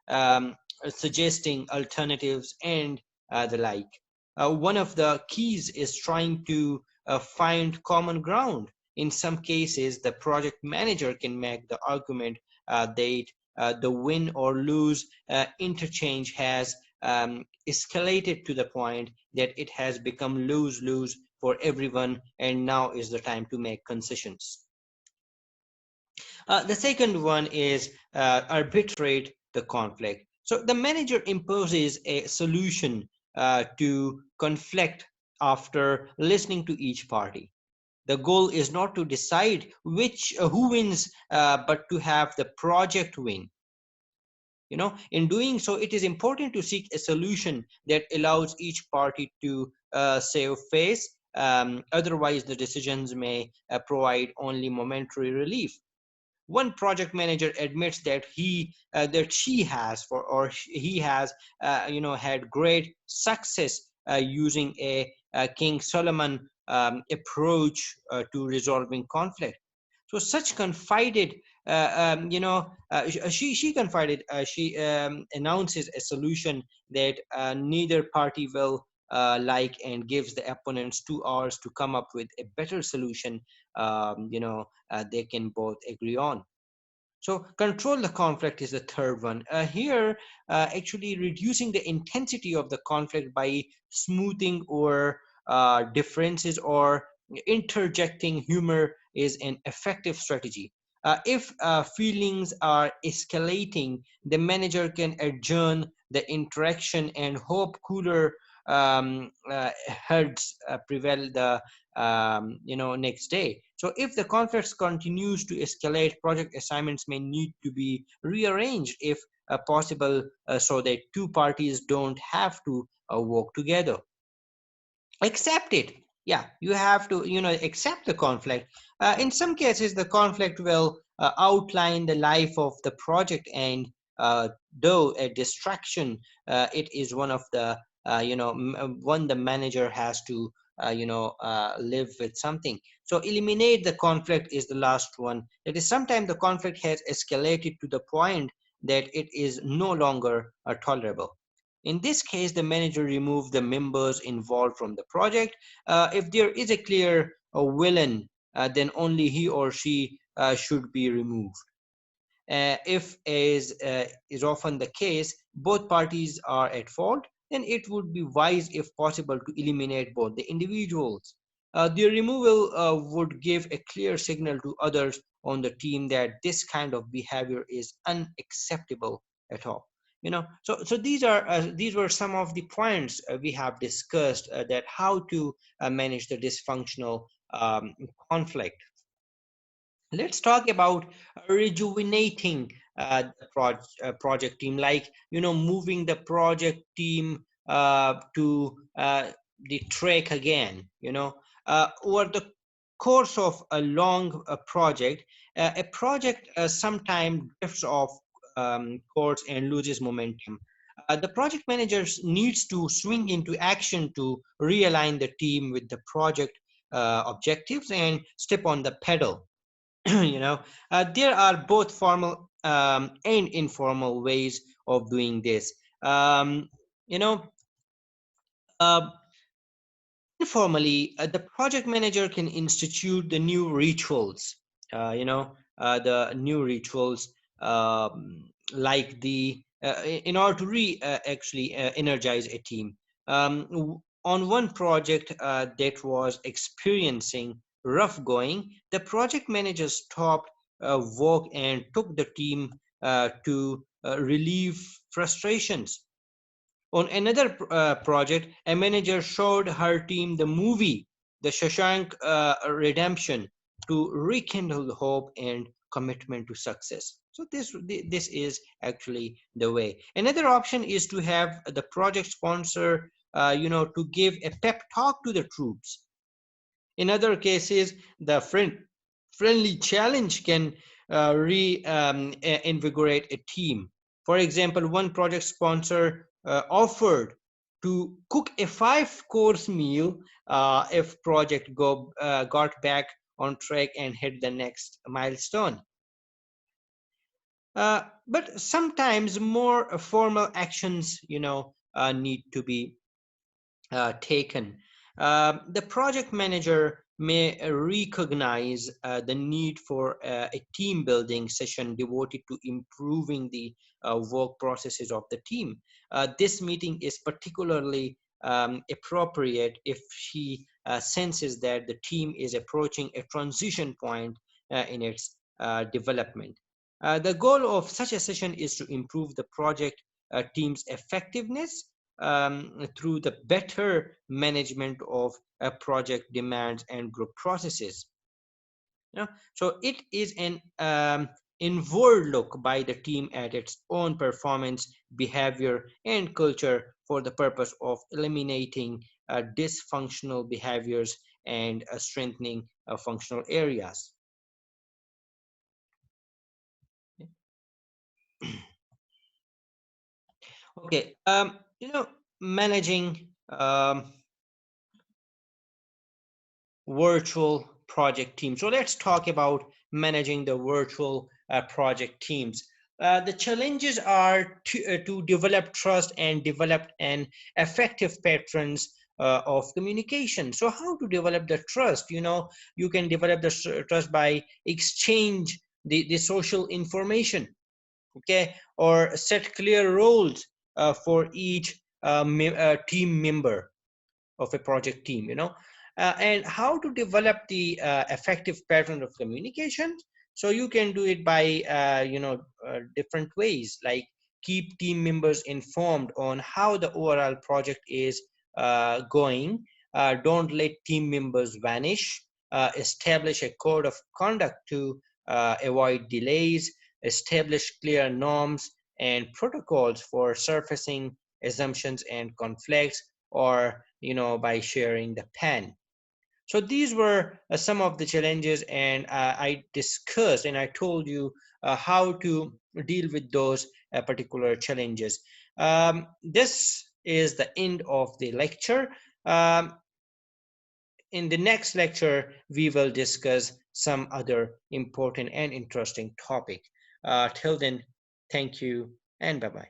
um, suggesting alternatives and the like. One of the keys is trying to find common ground. In some cases, the project manager can make the argument that the win or lose interchange has escalated to the point that it has become lose-lose for everyone, and now is the time to make concessions. The second one is arbitrate the conflict. So the manager imposes a solution to conflict after listening to each party. The goal is not to decide which who wins, but to have the project win. In doing so, it is important to seek a solution that allows each party to save face. Otherwise, the decisions may provide only momentary relief. One project manager admits that she has for or he has had great success using a King Solomon approach to resolving conflict. So such confided she confided she announces a solution that neither party will like, and gives the opponents 2 hours to come up with a better solution they can both agree on. So control the conflict is the third one. Here, actually reducing the intensity of the conflict by smoothing or differences or interjecting humor is an effective strategy. If feelings are escalating, the manager can adjourn the interaction and hope cooler heads prevail the next day. So if the conflict continues to escalate, project assignments may need to be rearranged if possible, so that two parties don't have to work together. Accept it. Yeah, you have to accept the conflict. In some cases, the conflict will outline the life of the project, and though a distraction, it is one of the one the manager has to live with something. So eliminate the conflict is the last one. That is, sometimes the conflict has escalated to the point that it is no longer tolerable. In this case, the manager removes the members involved from the project. If there is a clear villain, then only he or she should be removed. If, as is often the case, both parties are at fault, then it would be wise, if possible, to eliminate both the individuals. The removal would give a clear signal to others on the team that this kind of behavior is unacceptable at all. So these were some of the points we have discussed, that how to manage the dysfunctional conflict. Let's talk about rejuvenating the project team, like moving the project team to the track again. Over the course of a long project, a project sometimes drifts off course and loses momentum. The project manager needs to swing into action to realign the team with the project objectives and step on the pedal. There are both formal and informal ways of doing this. um, you know uh, Informally, the project manager can institute the new rituals, the new rituals, like in order to actually energize a team. On one project that was experiencing rough going, the project manager stopped work and took the team to relieve frustrations. On another project, a manager showed her team the movie The Shawshank Redemption to rekindle hope and commitment to success. So this is actually the way. Another option is to have the project sponsor, to give a pep talk to the troops. In other cases, the friendly challenge can reinvigorate a team. For example, one project sponsor offered to cook a 5-course meal if project got back on track and hit the next milestone. But sometimes more formal actions, need to be taken. The project manager may recognize the need for a team building session devoted to improving the work processes of the team. This meeting is particularly appropriate if she senses that the team is approaching a transition point in its development. The goal of such a session is to improve the project team's effectiveness through the better management of project demands and group processes. So it is an inward look by the team at its own performance, behavior, and culture for the purpose of eliminating dysfunctional behaviors and strengthening functional areas. Okay, managing virtual project teams. So let's talk about managing the virtual project teams. The challenges are to develop trust and develop an effective patterns of communication. So how to develop the trust? You can develop the trust by exchange the social information, okay, or set clear roles for each team member of a project team, and how to develop the effective pattern of communication. So you can do it by different ways, like keep team members informed on how the overall project is going. Don't let team members vanish. Establish a code of conduct to avoid delays. Establish clear norms and protocols for surfacing assumptions and conflicts, or by sharing the pen. So these were some of the challenges, and I discussed and I told you how to deal with those particular challenges. This is the end of the lecture. In the next lecture, we will discuss some other important and interesting topic. Till then, thank you and bye bye.